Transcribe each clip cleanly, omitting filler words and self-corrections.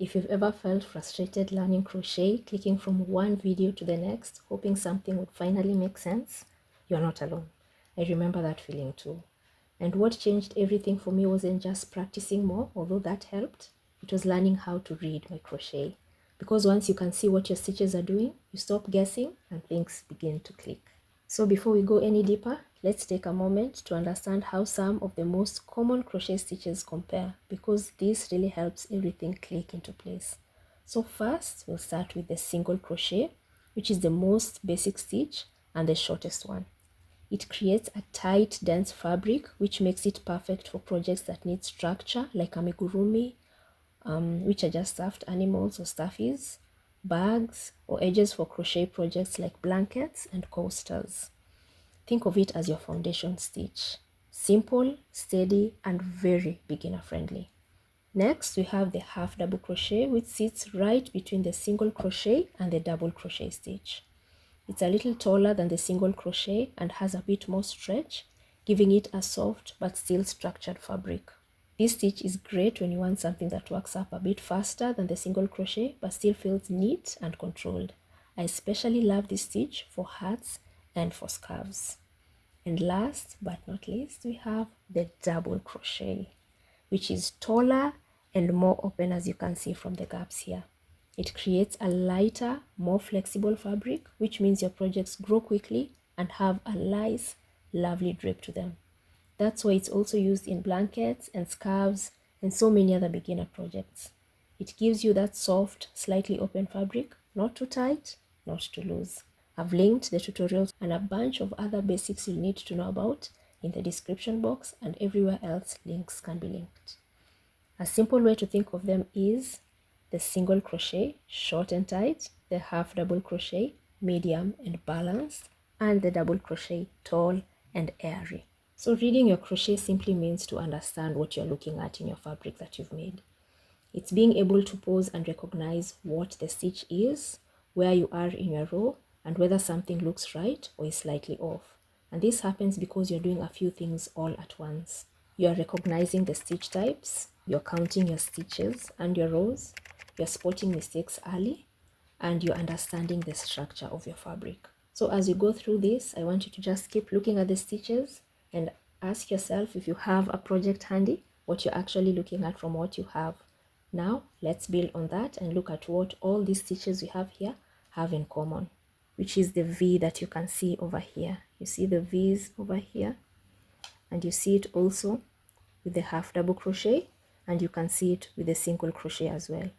If you've ever felt frustrated learning crochet, clicking from one video to the next, hoping something would finally make sense, you're not alone. I remember that feeling too. And what changed everything for me wasn't just practicing more, although that helped. It was learning how to read my crochet. Because once you can see what your stitches are doing, you stop guessing and things begin to click. So before we go any deeper, let's take a moment to understand how some of the most common crochet stitches compare, because this really helps everything click into place. So first, we'll start with the single crochet, which is the most basic stitch and the shortest one. It creates a tight, dense fabric, which makes it perfect for projects that need structure, like amigurumi, which are just stuffed animals or stuffies, bags, or edges for crochet projects like blankets and coasters. Think of it as your foundation stitch. Simple, steady, and very beginner friendly. Next, we have the half double crochet, which sits right between the single crochet and the double crochet stitch. It's a little taller than the single crochet and has a bit more stretch, giving it a soft but still structured fabric. This stitch is great when you want something that works up a bit faster than the single crochet but still feels neat and controlled. I especially love this stitch for hats and for scarves. And last but not least, we have the double crochet, which is taller and more open, as you can see from the gaps here. It creates a lighter, more flexible fabric, which means your projects grow quickly and have a nice, lovely drape to them. That's why it's also used in blankets and scarves and so many other beginner projects. It gives you that soft, slightly open fabric, not too tight, not too loose. I've linked the tutorials and a bunch of other basics you'll need to know about in the description box, and everywhere else links can be linked. A simple way to think of them is the single crochet, short and tight, the half double crochet, medium and balanced, and the double crochet, tall and airy. So reading your crochet simply means to understand what you're looking at in your fabric that you've made. It's being able to pause and recognize what the stitch is, where you are in your row, and whether something looks right or is slightly off. And this happens because you're doing a few things all at once. You're recognizing the stitch types, you're counting your stitches and your rows, you're spotting mistakes early, and you're understanding the structure of your fabric. So as you go through this, I want you to just keep looking at the stitches and ask yourself, if you have a project handy, what you're actually looking at from what you have. Now let's build on that and look at what all these stitches we have here have in common, which is the V that you can see over here. You see the V's over here, and you see it also with the half double crochet, and you can see it with the single crochet as well.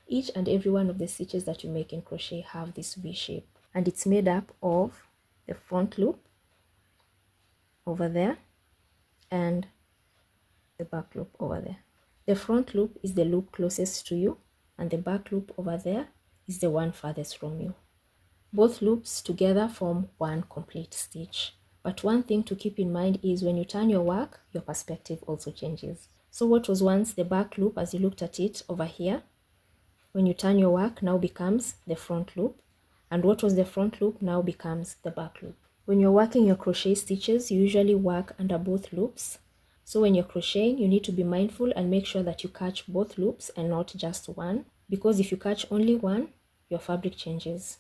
Each and every one of the stitches that you make in crochet have this V shape, and it's made up of the front loop over there and the back loop over there. The front loop is the loop closest to you, and the back loop over there is the one farthest from you. Both loops together form one complete stitch. But one thing to keep in mind is when you turn your work, your perspective also changes. So what was once the back loop, as you looked at it over here, when you turn your work now becomes the front loop, and what was the front loop now becomes the back loop. When you're working your crochet stitches, you usually work under both loops. So when you're crocheting, you need to be mindful and make sure that you catch both loops and not just one, because if you catch only one, your fabric changes.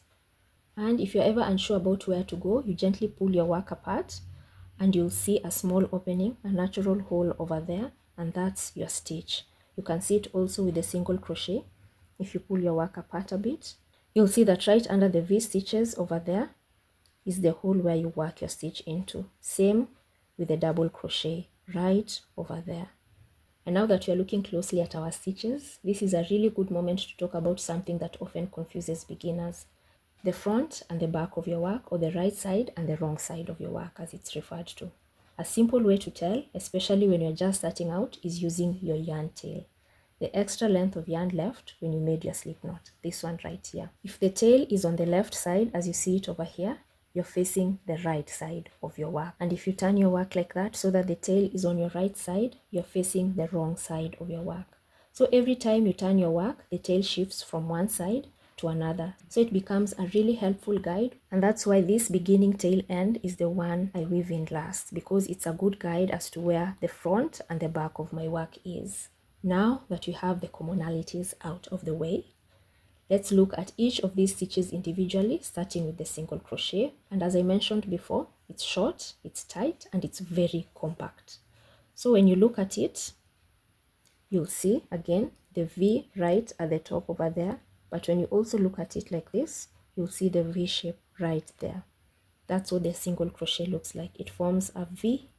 And if you're ever unsure about where to go, you gently pull your work apart and you'll see a small opening, a natural hole over there, and that's your stitch. You can see it also with the single crochet. If you pull your work apart a bit, you'll see that right under the V stitches over there is the hole where you work your stitch into. Same with the double crochet right over there. And now that you're looking closely at our stitches, this is a really good moment to talk about something that often confuses beginners: the front and the back of your work, or the right side and the wrong side of your work, as it's referred to. A simple way to tell, especially when you're just starting out, is using your yarn tail. The extra length of yarn left when you made your slip knot, this one right here. If the tail is on the left side, as you see it over here, you're facing the right side of your work. And if you turn your work like that so that the tail is on your right side, you're facing the wrong side of your work. So every time you turn your work, the tail shifts from one side to another. So it becomes a really helpful guide, and that's why this beginning tail end is the one I weave in last, because it's a good guide as to where the front and the back of my work is. Now that you have the commonalities out of the way, let's look at each of these stitches individually, starting with the single crochet. And as I mentioned before, it's short, it's tight, and it's very compact. So when you look at it, you'll see again the V right at the top over there. But when you also look at it like this, you'll see the V shape right there. That's what the single crochet looks like. It forms a V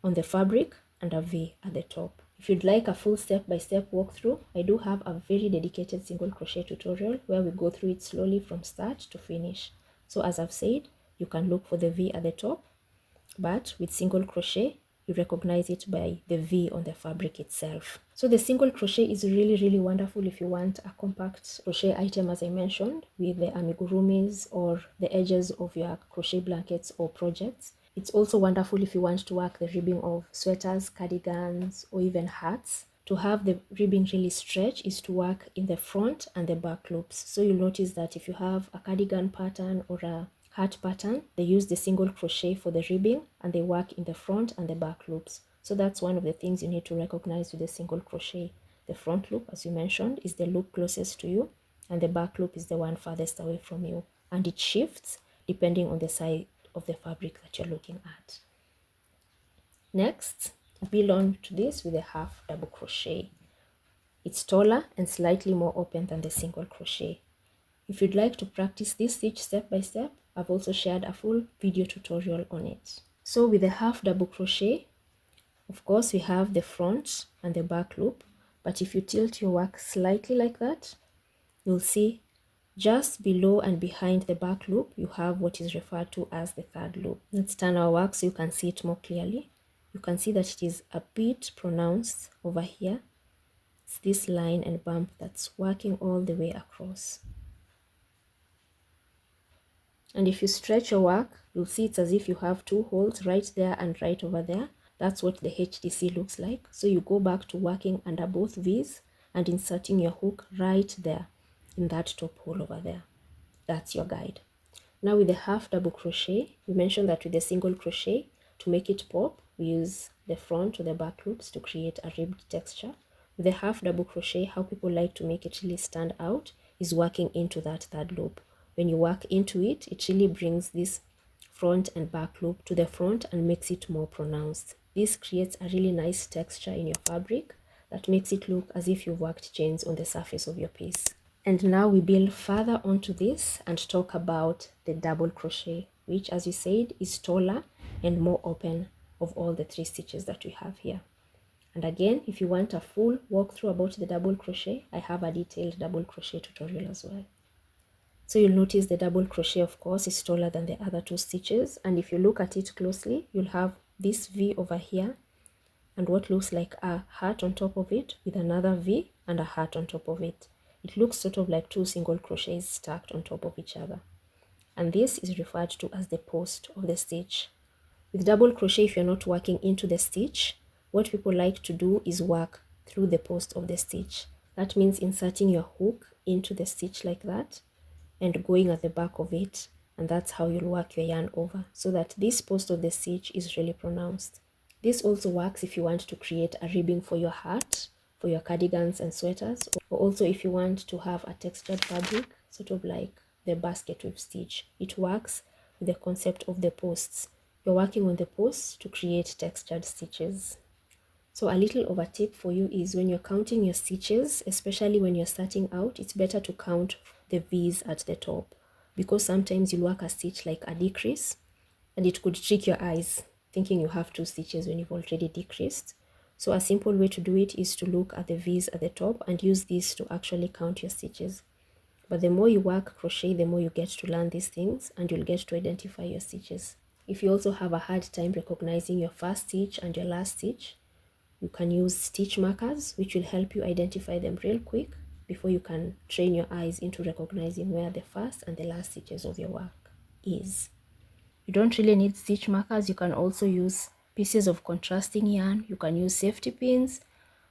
on the fabric and a V at the top. If you'd like a full step-by-step walkthrough, I do have a very dedicated single crochet tutorial where we go through it slowly from start to finish. So as I've said, you can look for the V at the top, but with single crochet, you recognize it by the V on the fabric itself. So the single crochet is really wonderful if you want a compact crochet item, as I mentioned, with the amigurumis or the edges of your crochet blankets or projects. It's also wonderful if you want to work the ribbing of sweaters, cardigans, or even hats. To have the ribbing really stretch is to work in the front and the back loops. So you'll notice that if you have a cardigan pattern or a hat pattern, they use the single crochet for the ribbing and they work in the front and the back loops. So that's one of the things you need to recognize with the single crochet. The front loop, as you mentioned, is the loop closest to you, and the back loop is the one farthest away from you, and it shifts depending on the side of the fabric that you're looking at. Next, build on to this with a half double crochet. It's taller and slightly more open than the single crochet. If you'd like to practice this stitch step by step, I've also shared a full video tutorial on it. So with the half double crochet, of course we have the front and the back loop, but if you tilt your work slightly like that, you'll see just below and behind the back loop, you have what is referred to as the third loop. Let's turn our work so you can see it more clearly. You can see that it is a bit pronounced over here. It's this line and bump that's working all the way across. And if you stretch your work, you'll see it's as if you have two holes right there and right over there. That's what the HDC looks like. So you go back to working under both V's and inserting your hook right there in that top hole over there. That's your guide. Now with the half double crochet, we mentioned that with the single crochet, to make it pop, we use the front or the back loops to create a ribbed texture. With the half double crochet, how people like to make it really stand out is working into that third loop. When you work into it, it really brings this front and back loop to the front and makes it more pronounced. This creates a really nice texture in your fabric that makes it look as if you've worked chains on the surface of your piece. And now we build further onto this and talk about the double crochet, which, as you said, is taller and more open of all the 3 stitches that we have here. And again, if you want a full walkthrough about the double crochet, I have a detailed double crochet tutorial as well. So you'll notice the double crochet, of course, is taller than the other 2 stitches. And if you look at it closely, you'll have this V over here and what looks like a heart on top of it with another V and a heart on top of it. It looks sort of like 2 single crochets stacked on top of each other. And this is referred to as the post of the stitch. With double crochet, if you're not working into the stitch, what people like to do is work through the post of the stitch. That means inserting your hook into the stitch like that and going at the back of it, and that's how you'll work your yarn over, so that this post of the stitch is really pronounced. This also works if you want to create a ribbing for your hat, for your cardigans and sweaters, or also if you want to have a textured fabric, sort of like the basket weave stitch. It works with the concept of the posts. You're working on the posts to create textured stitches. So a little over tip for you is when you're counting your stitches, especially when you're starting out, it's better to count the V's at the top, because sometimes you'll work a stitch like a decrease and it could trick your eyes thinking you have 2 stitches when you've already decreased. So a simple way to do it is to look at the V's at the top and use this to actually count your stitches. But the more you work crochet, the more you get to learn these things and you'll get to identify your stitches. If you also have a hard time recognizing your first stitch and your last stitch, you can use stitch markers, which will help you identify them real quick before you can train your eyes into recognizing where the first and the last stitches of your work is. You don't really need stitch markers. You can also use pieces of contrasting yarn. You can use safety pins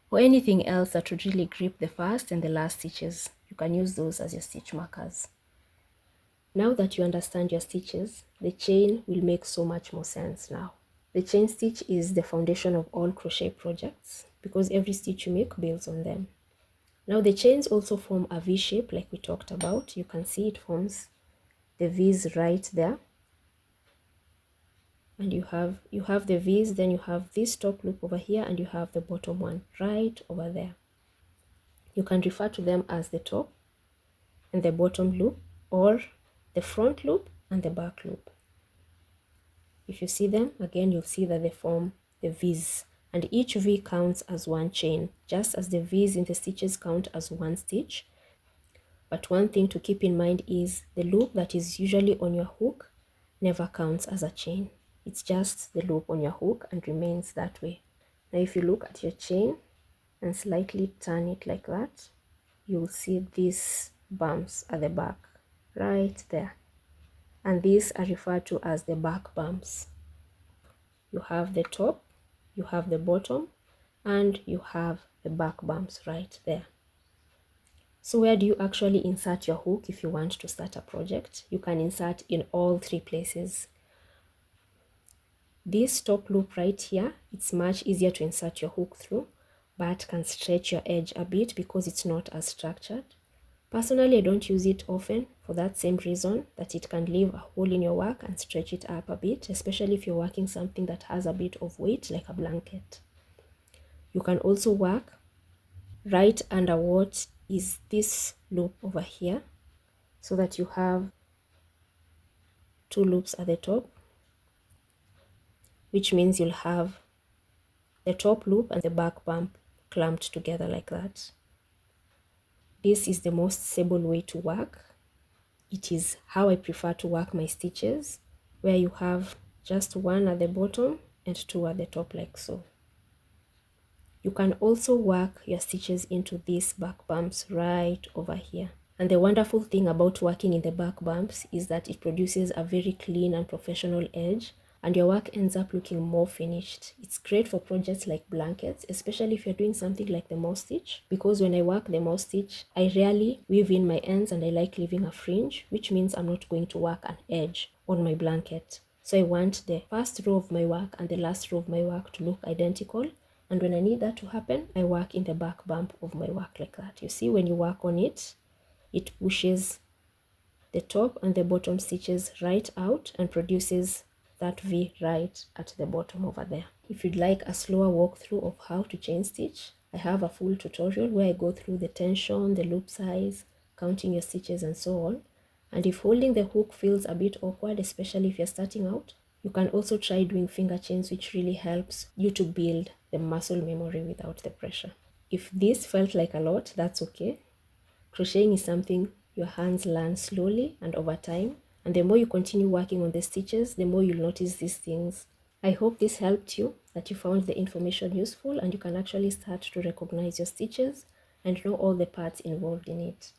or anything else that would really grip the first and the last stitches. You can use those as your stitch markers. Now that you understand your stitches, the chain will make so much more sense now. The chain stitch is the foundation of all crochet projects because every stitch you make builds on them. Now the chains also form a V shape like we talked about. You can see it forms the V's right there. And you have the V's, then you have this top loop over here, and you have the bottom one right over there. You can refer to them as the top and the bottom loop, or the front loop and the back loop. If you see them again, you'll see that they form the V's, and each V counts as one chain, just as the V's in the stitches count as one stitch. But one thing to keep in mind is the loop that is usually on your hook never counts as a chain. It's just the loop on your hook and remains that way. Now if you look at your chain and slightly turn it like that, you'll see these bumps at the back right there, and these are referred to as the back bumps. You have the top, you have the bottom, and you have the back bumps right there. So where do you actually insert your hook if you want to start a project? You can insert in all three places. This top loop right here, it's much easier to insert your hook through, but can stretch your edge a bit because it's not as structured. Personally, I don't use it often for that same reason, that it can leave a hole in your work and stretch it up a bit, especially if you're working something that has a bit of weight like a blanket. You can also work right under what is this loop over here, so that you have two loops at the top, which means you'll have the top loop and the back bump clamped together like that. This is the most stable way to work. It is how I prefer to work my stitches, where you have just one at the bottom and two at the top like so. You can also work your stitches into these back bumps right over here. And the wonderful thing about working in the back bumps is that it produces a very clean and professional edge, and your work ends up looking more finished. It's great for projects like blankets, especially if you're doing something like the moss stitch, because when I work the moss stitch, I rarely weave in my ends and I like leaving a fringe, which means I'm not going to work an edge on my blanket. So I want the first row of my work and the last row of my work to look identical. And when I need that to happen, I work in the back bump of my work like that. You see, when you work on it, it pushes the top and the bottom stitches right out and produces that V right at the bottom over there. If you'd like a slower walkthrough of how to chain stitch, I have a full tutorial where I go through the tension, the loop size, counting your stitches and so on. And if holding the hook feels a bit awkward, especially if you're starting out, you can also try doing finger chains, which really helps you to build the muscle memory without the pressure. If this felt like a lot, that's okay. Crocheting is something your hands learn slowly and over time, and the more you continue working on the stitches, the more you'll notice these things. I hope this helped you, that you found the information useful and you can actually start to recognize your stitches and know all the parts involved in it.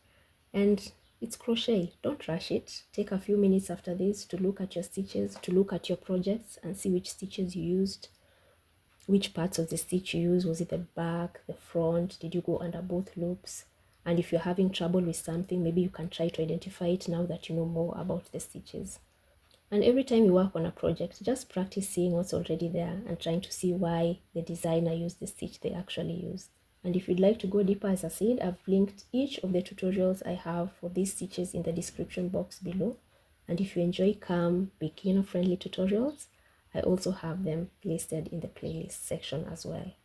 And it's crochet, don't rush it. Take a few minutes after this to look at your stitches, to look at your projects and see which stitches you used, which parts of the stitch you used. Was it the back, the front? Did you go under both loops? And if you're having trouble with something, maybe you can try to identify it now that you know more about the stitches. And every time you work on a project, just practice seeing what's already there and trying to see why the designer used the stitch they actually used. And if you'd like to go deeper, as I said, I've linked each of the tutorials I have for these stitches in the description box below. And if you enjoy calm, beginner-friendly tutorials, I also have them listed in the playlist section as well.